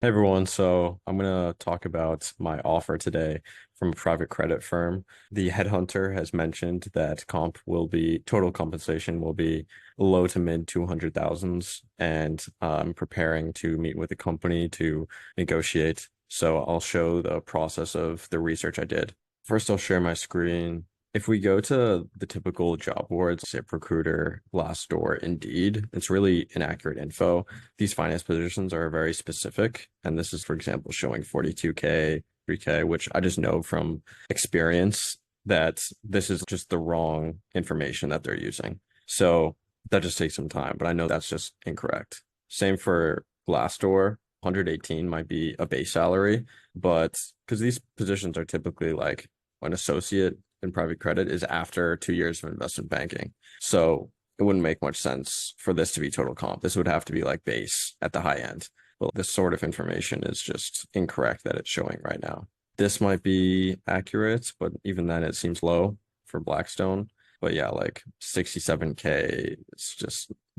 Hey everyone, so I'm gonna talk about my offer today from a private credit firm. The headhunter has mentioned that comp will be total compensation will be low to mid 200,000s, and I'm preparing to meet with the company to negotiate. So I'll show the process of the research I did. First, I'll share my screen. If we go to the typical job boards, ZipRecruiter, Glassdoor, Indeed, it's really inaccurate info. These finance positions are very specific. And this is, for example, showing 42K, 3K, which I just know from experience that this is just the wrong information that they're using. So that just takes some time, but I know that's just incorrect. Same for Glassdoor. 118 might be a base salary, but because these positions are typically like an associate in private credit is after 2 years of investment banking. So it wouldn't make much sense for this to be total comp. This would have to be like base at the high end. But this sort of information is just incorrect that it's showing right now. This might be accurate, but even then it seems low for Blackstone. But yeah, like 67K,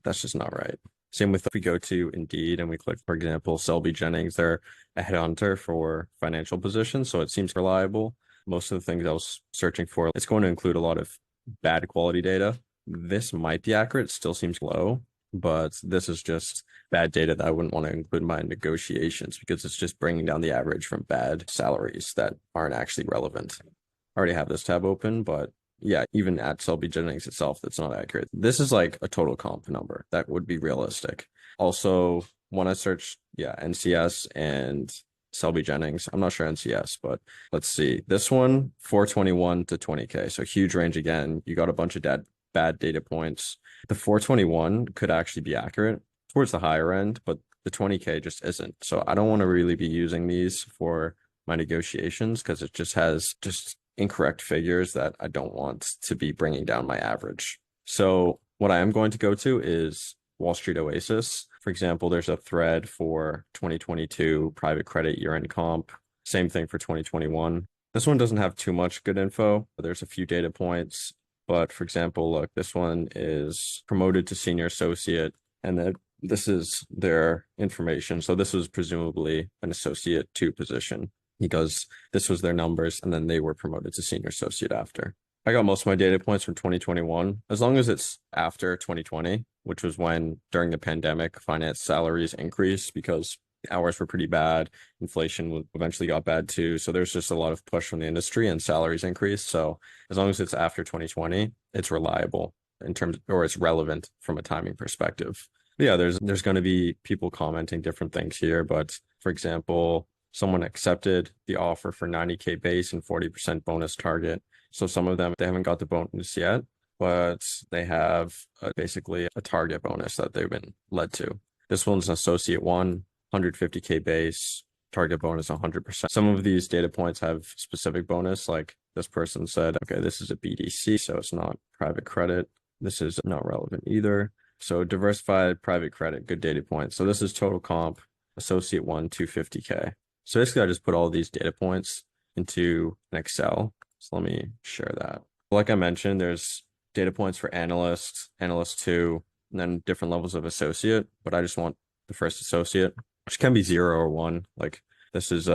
that's just not right. Same with if we go to Indeed and we click, for example, Selby Jennings, they're a headhunter for financial positions, so it seems reliable. Most of the things I was searching for, it's going to include a lot of bad quality data. This might be accurate, still seems low, but this is just bad data that I wouldn't want to include in my negotiations because it's just bringing down the average from bad salaries that aren't actually relevant. I already have this tab open, but yeah, even at Selby Jennings itself, that's not accurate. This is like a total comp number that would be realistic. Also, when I search, yeah, NCS and Selby Jennings, I'm not sure NCS, but let's see. This one, 421 to 20K. So huge range again. You got a bunch of bad data points. The 421 could actually be accurate towards the higher end, but the 20K just isn't. So I don't want to really be using these for my negotiations because it just has just incorrect figures that I don't want to be bringing down my average. So what I am going to go to is Wall Street Oasis. For example, there's a thread for 2022 private credit year-end comp. Same thing for 2021. This one doesn't have too much good info. There's a few data points, but for example, look, this one is promoted to senior associate, and then this is their information. So this was presumably an associate two position because this was their numbers, and then they were promoted to senior associate after. I got most of my data points from 2021, as long as it's after 2020, which was when during the pandemic, finance salaries increased because hours were pretty bad. Inflation eventually got bad too. So there's just a lot of push from the industry and salaries increased. So as long as it's after 2020, it's reliable in terms, or it's relevant from a timing perspective. But yeah, there's going to be people commenting different things here, but for example, someone accepted the offer for 90K base and 40% bonus target. So some of them, they haven't got the bonus yet, but they have basically a target bonus that they've been led to. This one's an associate one, 150K base, target bonus 100%. Some of these data points have specific bonus, like this person said, okay, this is a BDC, so it's not private credit. This is not relevant either. So diversified private credit, good data points. So this is total comp, associate one, 250K. So basically, I just put all these data points into an Excel. So let me share that. Like I mentioned, there's data points for analyst, analyst two, and then different levels of associate, but I just want the first associate, which can be zero or one. Like this is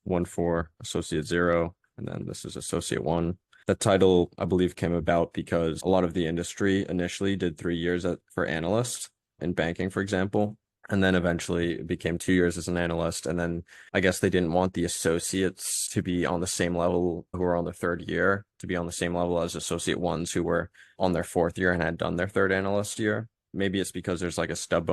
one for associate zero, and then this is associate one. That title, I believe, came about because a lot of the industry initially did 3 years for analyst in banking, for example. And then eventually it became 2 years as an analyst. And then I guess they didn't want the associates to be on the same level who were on their third year, to be on the same level as associate ones who were on their fourth year and had done their third analyst year. Maybe it's because there's like a stub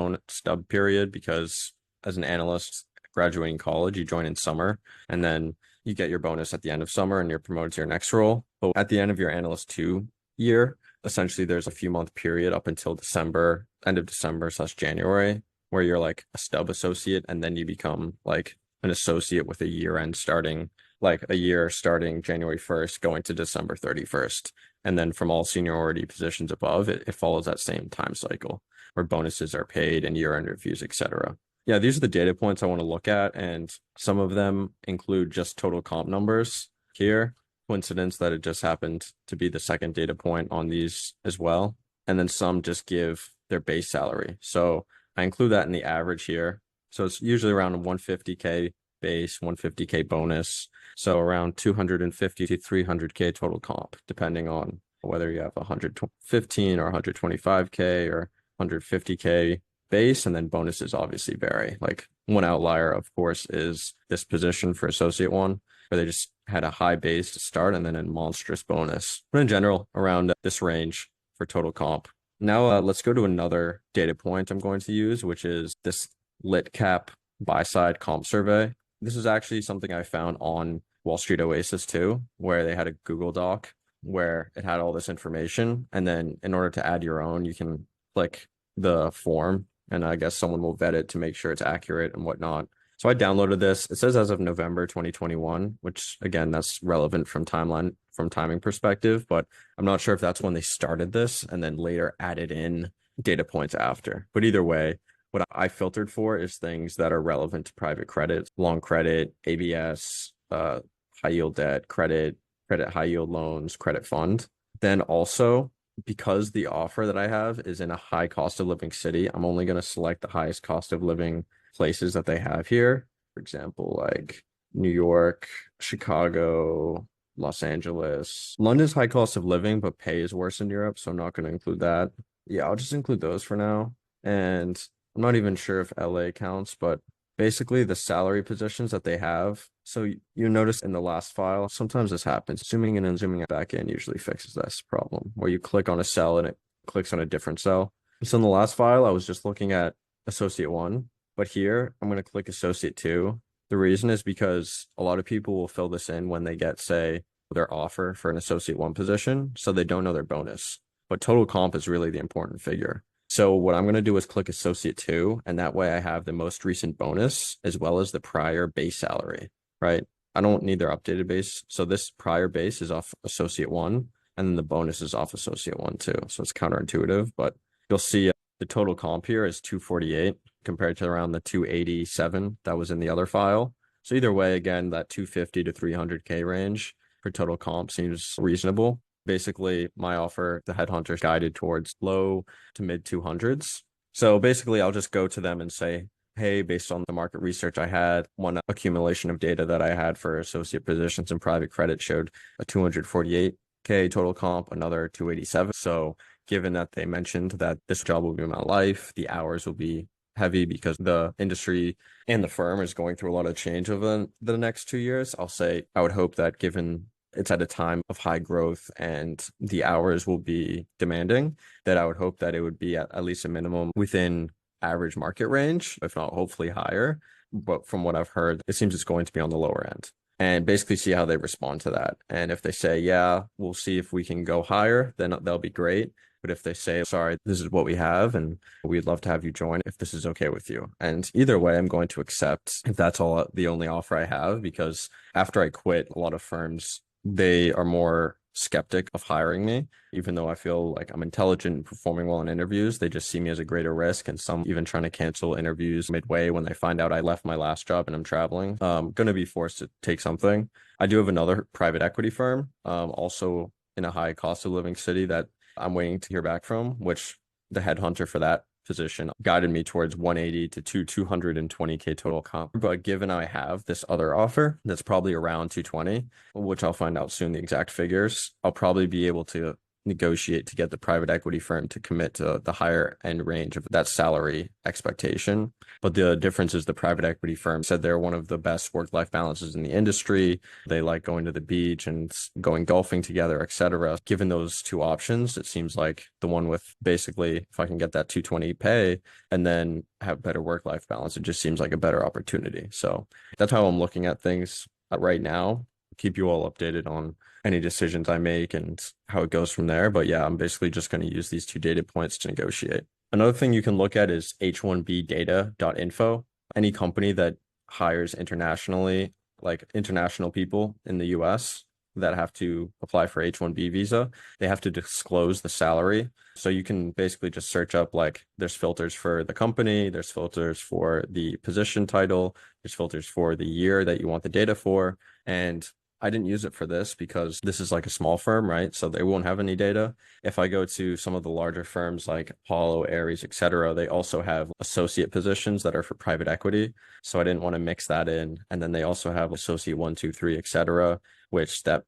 period because as an analyst graduating college, you join in summer and then you get your bonus at the end of summer and you're promoted to your next role. But at the end of your analyst two year, essentially there's a few month period up until December, end of December/January, where you're like a stub associate and then you become like an associate with a year end starting like a year starting January 1st going to December 31st. And then from all seniority positions above, it follows that same time cycle where bonuses are paid and year end reviews, etc. Yeah, these are the data points I want to look at, and some of them include just total comp numbers here. Coincidence that it just happened to be the second data point on these as well. And then some just give their base salary. So I include that in the average here. So it's usually around a 150K base, 150K bonus. So around 250 to 300K total comp, depending on whether you have 115 or 125K or 150K base, and then bonuses obviously vary. Like one outlier, of course, is this position for associate one, where they just had a high base to start and then a monstrous bonus. But in general, around this range for total comp. Now let's go to another data point I'm going to use, which is this LitCap buy side comp survey. This is actually something I found on Wall Street Oasis too, where they had a Google Doc where it had all this information. And then in order to add your own, you can click the form and I guess someone will vet it to make sure it's accurate and whatnot. So I downloaded this. It says as of November 2021, which again, that's relevant from timing perspective, but I'm not sure if that's when they started this and then later added in data points after. But either way, what I filtered for is things that are relevant to private credit, long credit, ABS, high yield debt, credit high yield loans, credit fund. Then also, because the offer that I have is in a high cost of living city, I'm only going to select the highest cost of living places that they have here. For example, like New York, Chicago, Los Angeles. London's high cost of living, but pay is worse in Europe, so I'm not going to include that. Yeah, I'll just include those for now. And I'm not even sure if LA counts, but basically the salary positions that they have. So you notice in the last file, sometimes this happens. Zooming in and zooming back in usually fixes this problem where you click on a cell and it clicks on a different cell. So in the last file, I was just looking at associate one, but here I'm going to click associate two. The reason is because a lot of people will fill this in when they get, say, their offer for an associate one position, so they don't know their bonus. But total comp is really the important figure. So what I'm going to do is click associate two, and that way I have the most recent bonus as well as the prior base salary, right? I don't need their updated base. So this prior base is off associate one, and then the bonus is off associate one too. So it's counterintuitive, but you'll see the total comp here is 248 compared to around the 287 that was in the other file. So either way, again, that 250 to 300K range for total comp seems reasonable. Basically, my offer, the headhunters guided towards low to mid 200s. So basically, I'll just go to them and say, hey, based on the market research I had, one accumulation of data that I had for associate positions in private credit showed a 248K total comp, another 287. So given that they mentioned that this job will be my life, the hours will be heavy because the industry and the firm is going through a lot of change over the next 2 years, I'll say I would hope that given it's at a time of high growth and the hours will be demanding, that I would hope that it would be at least a minimum within average market range, if not hopefully higher. But from what I've heard, it seems it's going to be on the lower end. And basically see how they respond to that. And if they say, yeah, we'll see if we can go higher, then that'll be great. But if they say, sorry, this is what we have, and we'd love to have you join if this is okay with you. And either way, I'm going to accept if that's all the only offer I have, because after I quit, a lot of firms, they are more skeptic of hiring me, even though I feel like I'm intelligent and performing well in interviews. They just see me as a greater risk, and some even trying to cancel interviews midway when they find out I left my last job and I'm traveling. I'm going to be forced to take something. I do have another private equity firm, also in a high cost of living city that I'm waiting to hear back from, which the headhunter for that position guided me towards 180 to 220K total comp. But given I have this other offer that's probably around 220, which I'll find out soon the exact figures, I'll probably be able to negotiate to get the private equity firm to commit to the higher end range of that salary expectation. But the difference is the private equity firm said they're one of the best work-life balances in the industry. They like going to the beach and going golfing together, etc. Given those two options, it seems like the one with basically, if I can get that 220 pay and then have better work-life balance, it just seems like a better opportunity. So that's how I'm looking at things right now. Keep you all updated on any decisions I make and how it goes from there. But yeah, I'm basically just going to use these two data points to negotiate. Another thing you can look at is h1bdata.info. Any company that hires internationally, like international people in the US that have to apply for H1B visa, they have to disclose the salary. So you can basically just search up, like, there's filters for the company, there's filters for the position title, there's filters for the year that you want the data for. And I didn't use it for this because this is like a small firm, right? So they won't have any data. If I go to some of the larger firms like Apollo, Ares, etc., they also have associate positions that are for private equity. So I didn't want to mix that in. And then they also have associate one, two, three, etc., which that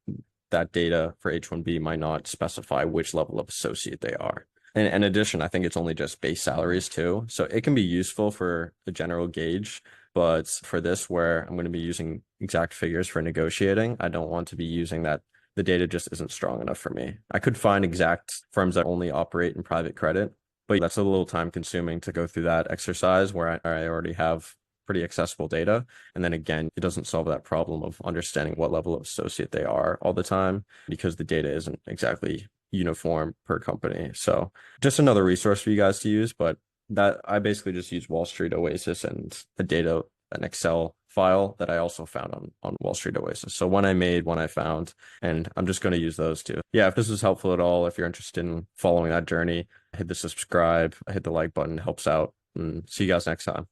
data for H-1B might not specify which level of associate they are. And in addition, I think it's only just base salaries too. So it can be useful for a general gauge, but for this, where I'm going to be using exact figures for negotiating, I don't want to be using that. The data just isn't strong enough for me. I could find exact firms that only operate in private credit, but that's a little time consuming to go through that exercise where I already have pretty accessible data. And then again, it doesn't solve that problem of understanding what level of associate they are all the time because the data isn't exactly uniform per company. So just another resource for you guys to use, but that I basically just use Wall Street Oasis and an Excel file that I also found on Wall Street Oasis. So one I made, one I found, and I'm just going to use those two. Yeah, if this was helpful at all, if you're interested in following that journey, hit the subscribe, hit the like button, helps out, and see you guys next time.